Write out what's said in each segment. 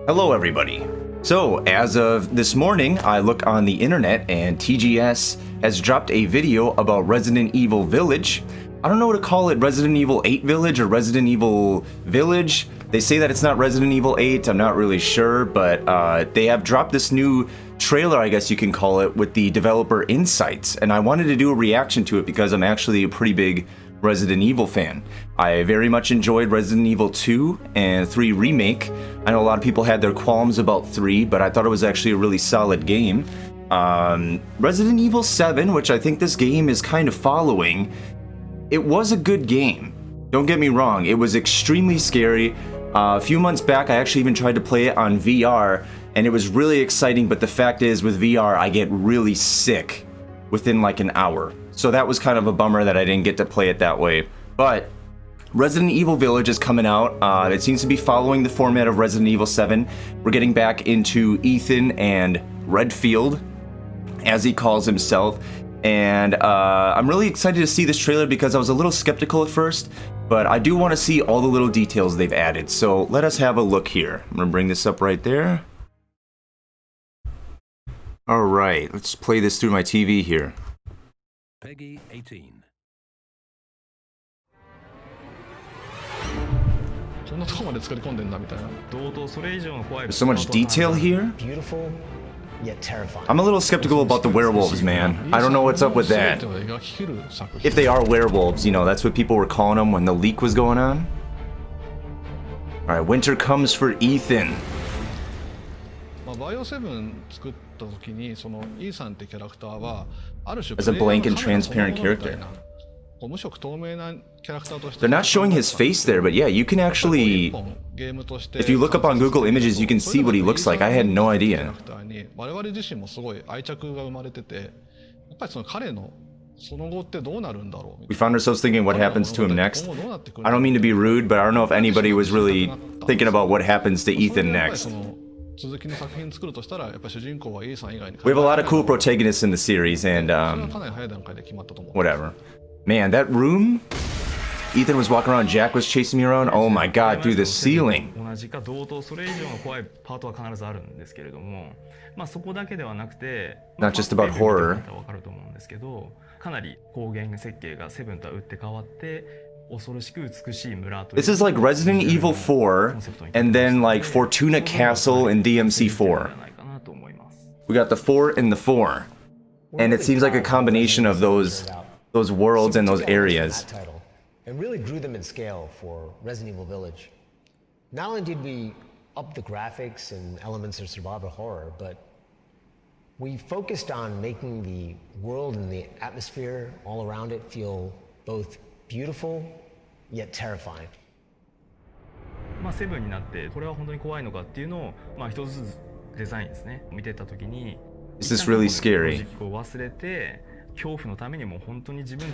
Hello everybody. So, as of this morning, I look on the internet and TGS has dropped a video about Resident Evil Village. I don't know what to call it, Resident Evil 8 Village or Resident Evil Village. They say that it's not Resident Evil 8, I'm not really sure, but they have dropped this new trailer, I guess you can call it, with the developer insights, and I wanted to do a reaction to it because I'm actually a pretty big Resident Evil fan. I very much enjoyed Resident Evil 2 and 3 Remake. I know a lot of people had their qualms about 3, but I thought it was actually a really solid game. Resident Evil 7, which I think this game is kind of following, it was a good game. Don't get me wrong, it was extremely scary. A few months back, I actually even tried to play it on VR, and it was really exciting, but the fact is, with VR, I get really sick within like an hour. So that was kind of a bummer that I didn't get to play it that way. But Resident Evil Village is coming out. It seems to be following the format of Resident Evil 7. We're getting back into Ethan and Redfield, as he calls himself. And I'm really excited to see this trailer because I was a little skeptical at first, but I do want to see all the little details they've added. So let us have a look here. I'm going to bring this up right there. All right, let's play this through my TV here. Peggy 18. There's so much detail here. Beautiful, yet terrifying. I'm a little skeptical about the werewolves, man. I don't know what's up with that. If they are werewolves, you know, that's what people were calling them when the leak was going on. Alright, winter comes for Ethan. As a blank and transparent character. They're not showing his face there, but yeah, you can actually, if you look up on Google Images, you can see what he looks like. I had no idea. We found ourselves thinking what happens to him next. I don't mean to be rude, but I don't know if anybody was really thinking about what happens to Ethan next. We have a lot of cool protagonists in the series, and whatever. Man, that room? Ethan was walking around, Jack was chasing me around. Oh my god, through the ceiling. Not just about horror. This is like Resident Evil 4, and then like Fortuna Castle in DMC 4. We got the 4 and the 4. And it seems like a combination of those worlds and those areas. And really grew them in scale for Resident Evil Village. Not only did we up the graphics and elements of survival horror, but we focused on making the world and the atmosphere all around it feel both beautiful yet terrifying. Is this really scary?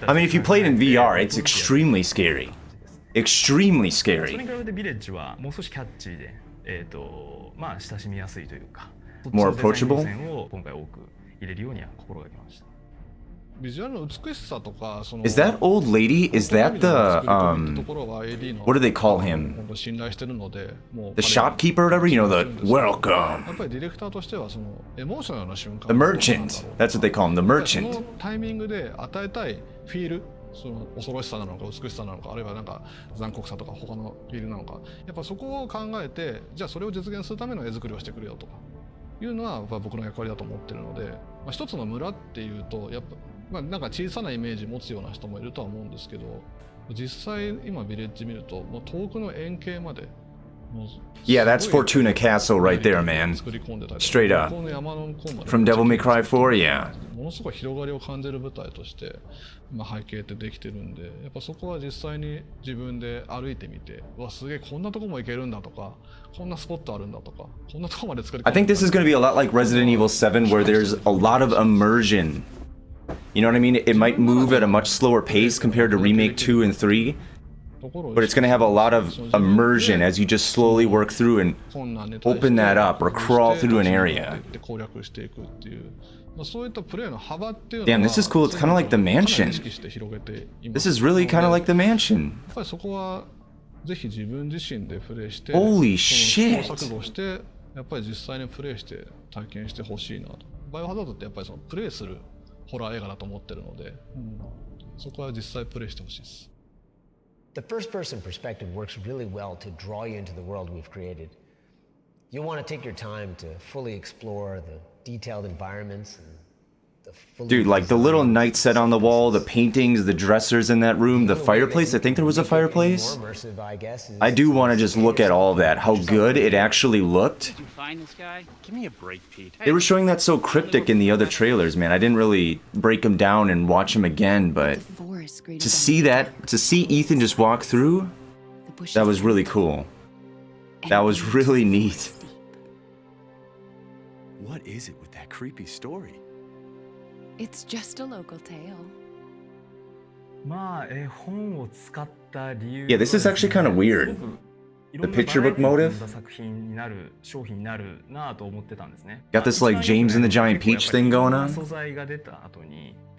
I mean, if you play it in VR, it's extremely scary. Extremely scary. More approachable? Is that old lady? Is that the, what do they call him? The shopkeeper or whatever? You know, the welcome. The merchant. That's what they call him, the merchant. Yeah, that's Fortuna Castle right there, man. Straight up. From Devil May Cry 4, yeah. I think this is going to be a lot like Resident Evil 7, where there's a lot of immersion. You know what I mean? It might move at a much slower pace compared to Remake 2 and 3, but it's going to have a lot of immersion as you just slowly work through and open that up or crawl through an area. Damn, this is cool. It's kind of like the mansion. This is really kind of like the mansion. Holy shit. やっぱり実際にプレイして体験してほしいなと。バイオハザードってやっぱりそのプレイするホラー映画だと思ってるので、そこは実際プレイしてほしいです。The first-person perspective works really well to draw you into the world we've created. You'll want to take your time to fully explore the detailed environments and the fully Dude, like the little night set on the wall, the paintings, the dressers in that room, the fireplace. I think there was a fireplace. More immersive, I guess, I do want to just look at all of that, how good it actually looked. Did you find this guy? Give me a break, Pete. They were showing that so cryptic in the other trailers, man. I didn't really break them down and watch them again, but to see that, to see Ethan just walk through, that was really cool. That was really neat. What is it with that creepy story? It's just a local tale. Yeah, this is actually kind of weird. The picture book motive. Got this like James and the Giant Peach thing going on.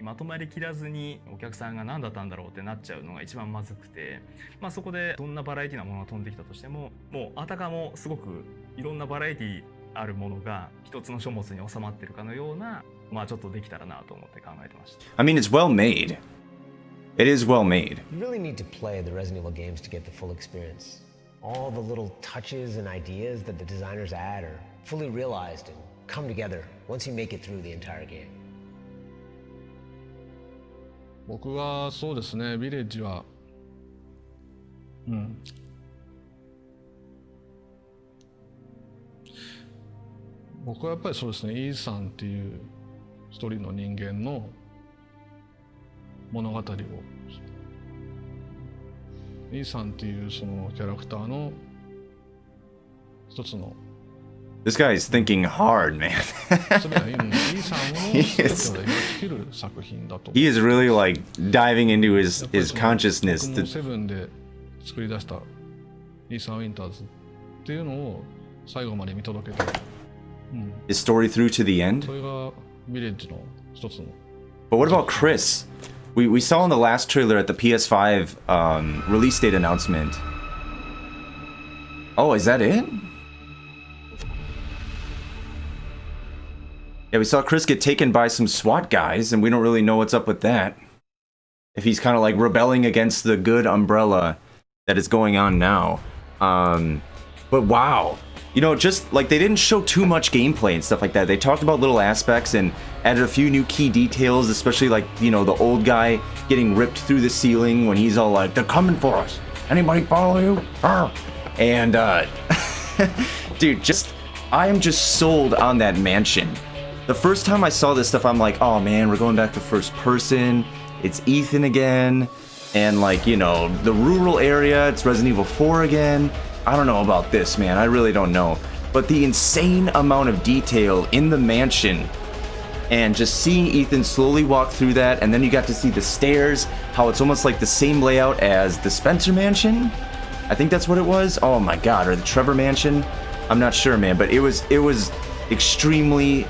まとまりきらずにお客さんが何だったんだろうってなっちゃうのが一番まずくて、そこでどんなバラエティなものが飛んできたとしても、もうあたかもすごくいろんなバラエティあるものが一つの書物に収まってるかのような、ちょっとできたらなと思って考えてました。I mean, it's well made. It is well made. You really need to play the Resident Evil games to get the full experience. All the little touches and ideas that the designers add are fully realized and come together once you make it through the entire game. 僕はそうですね、ヴィレッジは、僕はやっぱりそうですね、イーさんっていう一人の人間の物語を、イーさんっていうそのキャラクターの一つの This guy is thinking hard, man. He is really like diving into his consciousness. セブンで作り出したイーサン・ウィンターズっていうのを最後まで見届けて、His story through to the end. それがヴィレッジの一つの。But what about Chris? We saw in the last trailer at the PS5 release date announcement. Oh, is that it? Yeah, we saw Chris get taken by some SWAT guys, and we don't really know what's up with that. If he's kind of like rebelling against the good umbrella that is going on now. But wow. You know, just like they didn't show too much gameplay and stuff like that. They talked about little aspects and added a few new key details, especially like, you know, the old guy getting ripped through the ceiling when he's all like, they're coming for us. Anybody follow you? Arr. And, dude, I am just sold on that mansion. The first time I saw this stuff, I'm like, oh man, we're going back to first person. It's Ethan again. And like, you know, the rural area, it's Resident Evil 4 again. I don't know about this, man. I really don't know. But the insane amount of detail in the mansion and just seeing Ethan slowly walk through that, and then you got to see the stairs, how it's almost like the same layout as the Spencer Mansion. I think that's what it was. Oh my god, or the Trevor Mansion. I'm not sure, man, but it was extremely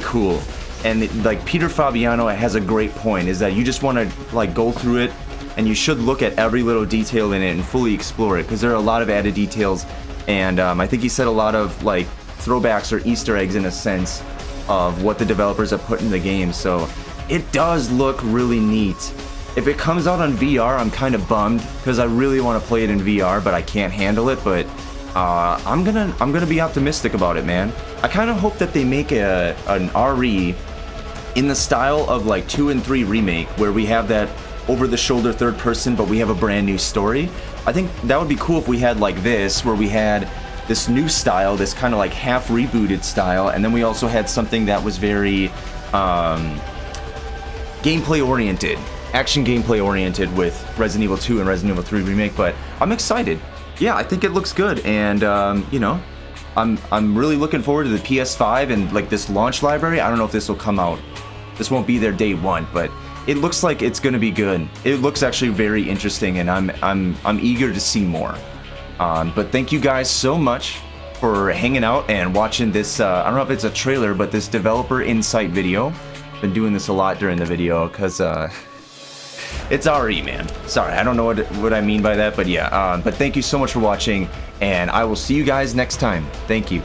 cool. And like Peter Fabiano has a great point, is that you just want to like go through it and you should look at every little detail in it and fully explore it, because there are a lot of added details, and I think he said a lot of like throwbacks or Easter eggs in a sense of what the developers have put in the game. So it does look really neat. If it comes out on VR, I'm kind of bummed because I really want to play it in VR, but I can't handle it. But I'm gonna be optimistic about it, man. I kind of hope that they make an RE in the style of like 2 and 3 remake, where we have that over-the-shoulder third person, but we have a brand new story. I think that would be cool if we had like this, where we had this new style, this kind of like half rebooted style, and then we also had something that was very gameplay oriented, action gameplay oriented with Resident Evil 2 and Resident Evil 3 remake. But I'm excited. Yeah, I think it looks good, and you know, I'm really looking forward to the PS5 and like this launch library. I don't know if this will come out. This won't be there day one, but it looks like it's gonna be good. It looks actually very interesting, and I'm eager to see more. But thank you guys so much for hanging out and watching this. I don't know if it's a trailer, but this developer insight video. Been doing this a lot during the video because it's RE, man. Sorry, I don't know what I mean by that, but yeah. But thank you so much for watching, and I will see you guys next time. Thank you.